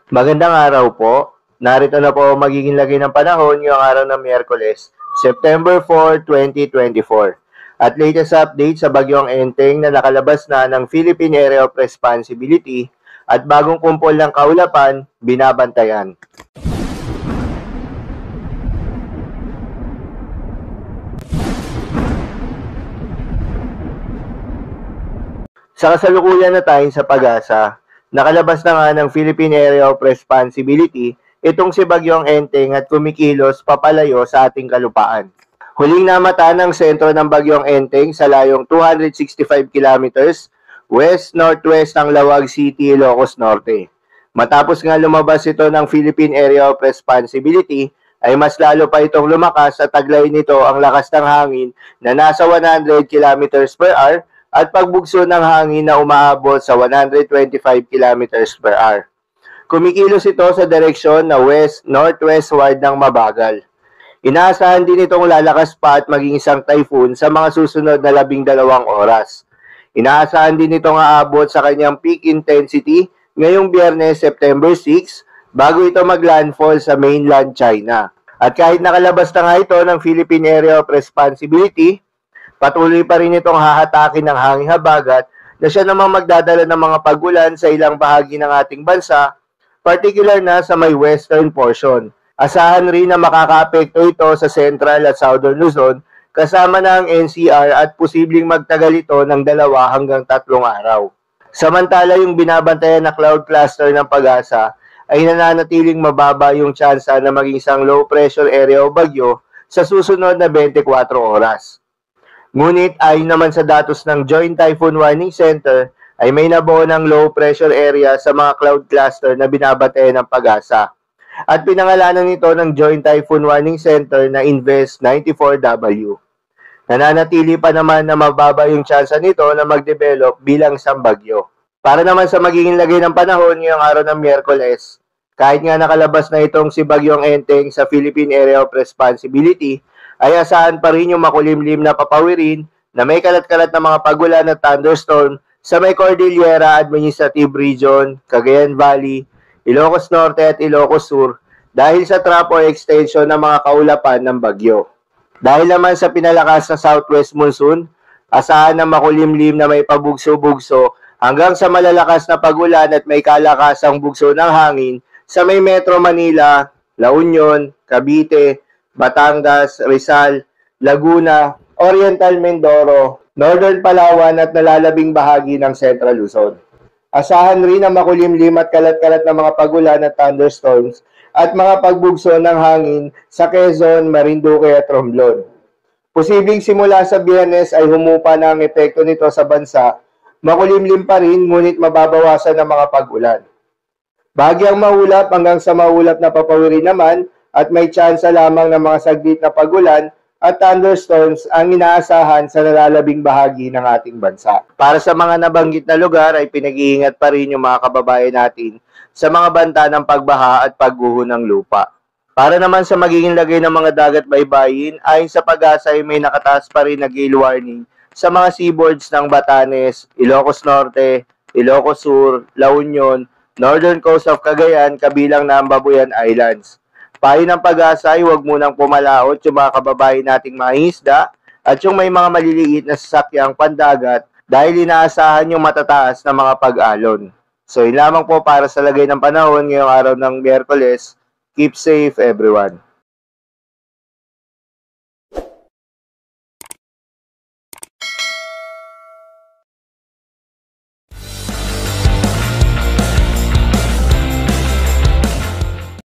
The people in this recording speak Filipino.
Magandang araw po. Narito na po ang magiging lagay ng panahon ngayong araw ng Miyerkules, September 4, 2024. At latest update sa bagyong Enteng na nakalabas na ng Philippine Area of Responsibility at bagong kumpol ng kaulapan, binabantayan. Sa kasalukuyan na tayo sa pag-asa, nakalabas na nga ng Philippine Area of Responsibility itong si Bagyong Enteng at kumikilos papalayo sa ating kalupaan. Huling namata ng sentro ng Bagyong Enteng sa layong 265 kilometers west-northwest ng Lawag City, Ilocos Norte. Matapos nga lumabas ito ng Philippine Area of Responsibility, ay mas lalo pa itong lumakas at taglay nito ang lakas ng hangin na nasa 100 kilometers per hour at pagbugso ng hangin na umaabot sa 125 km per hour. Kumikilos ito sa direksyon na west-northwestward ng mabagal. Inaasahan din itong lalakas pa at maging isang typhoon sa mga susunod na 12 oras. Inaasahan din itong aabot sa kanyang peak intensity ngayong Biyernes, September 6, bago ito maglandfall sa mainland China. At kahit nakalabas na nga ito ng Philippine Area of Responsibility, patuloy pa rin itong hahatakin ng hanging habagat na siya namang magdadala ng mga pagulan sa ilang bahagi ng ating bansa, particular na sa may western portion. Asahan rin na makakaapekto ito sa central at southern Luzon kasama na ang NCR at posibleng magtagal ito ng 2 hanggang 3 araw. Samantala yung binabantayan na cloud cluster ng Pag-asa ay nananatiling mababa yung tsansa na maging isang low pressure area o bagyo sa susunod na 24 oras. Ngunit ayon naman sa datos ng Joint Typhoon Warning Center ay may nabuo ng low pressure area sa mga cloud cluster na binabantayan ng Pag-asa. At pinangalanan nito ng Joint Typhoon Warning Center na Invest 94W. Nananatili pa naman na mababa yung tsansa nito na mag-develop bilang isang bagyo. Para naman sa magiging lagay ng panahon ngayong araw ng Miyerkules, kahit nga nakalabas na itong si Bagyong Enteng sa Philippine Area of Responsibility, ay asahan pa rin yung makulimlim na papawirin na may kalat-kalat na mga pagulan at thunderstorm sa may Cordillera Administrative Region, Cagayan Valley, Ilocos Norte at Ilocos Sur dahil sa trap or extension ng mga kaulapan ng bagyo. Dahil naman sa pinalakas na southwest monsoon, asahan na makulimlim na may pabugso-bugso hanggang sa malalakas na pagulan at may kalakasang bugso ng hangin sa may Metro Manila, La Union, Cavite, Batangas, Rizal, Laguna, Oriental Mindoro, Northern Palawan at nalalabing bahagi ng Central Luzon. Asahan rin ang makulimlim at kalat-kalat na mga pagulan at thunderstorms at mga pagbugso ng hangin sa Quezon, Marinduque at Romblon. Posibleng simula sa Biyernes ay humupa na ang epekto nito sa bansa, makulimlim pa rin ngunit mababawasan ng mga pag-ulan. Bahagyang maulap hanggang sa maulap na papawirin naman at may tsansa lamang ng mga saglit na pagulan at thunderstorms ang inaasahan sa nalalabing bahagi ng ating bansa. Para sa mga nabanggit na lugar ay pinag-iingat pa rin yung mga kababayan natin sa mga banta ng pagbaha at pagguho ng lupa. Para naman sa magiging lagay ng mga dagat baybayin, ayon sa Pag-asa ay may nakataas pa rin na gale warning sa mga seaboards ng Batanes, Ilocos Norte, Ilocos Sur, La Union, Northern Coast of Cagayan, kabilang na ang Babuyan Islands. Payo ng Pag-asa ay huwag munang pumalaot yung mga kababayan nating mangingisda at yung may mga maliliit na sasakyang pandagat dahil inaasahan yung matataas na mga pag-alon. So, yun lamang po para sa lagay ng panahon ngayong araw ng Miyerkules. Keep safe, everyone.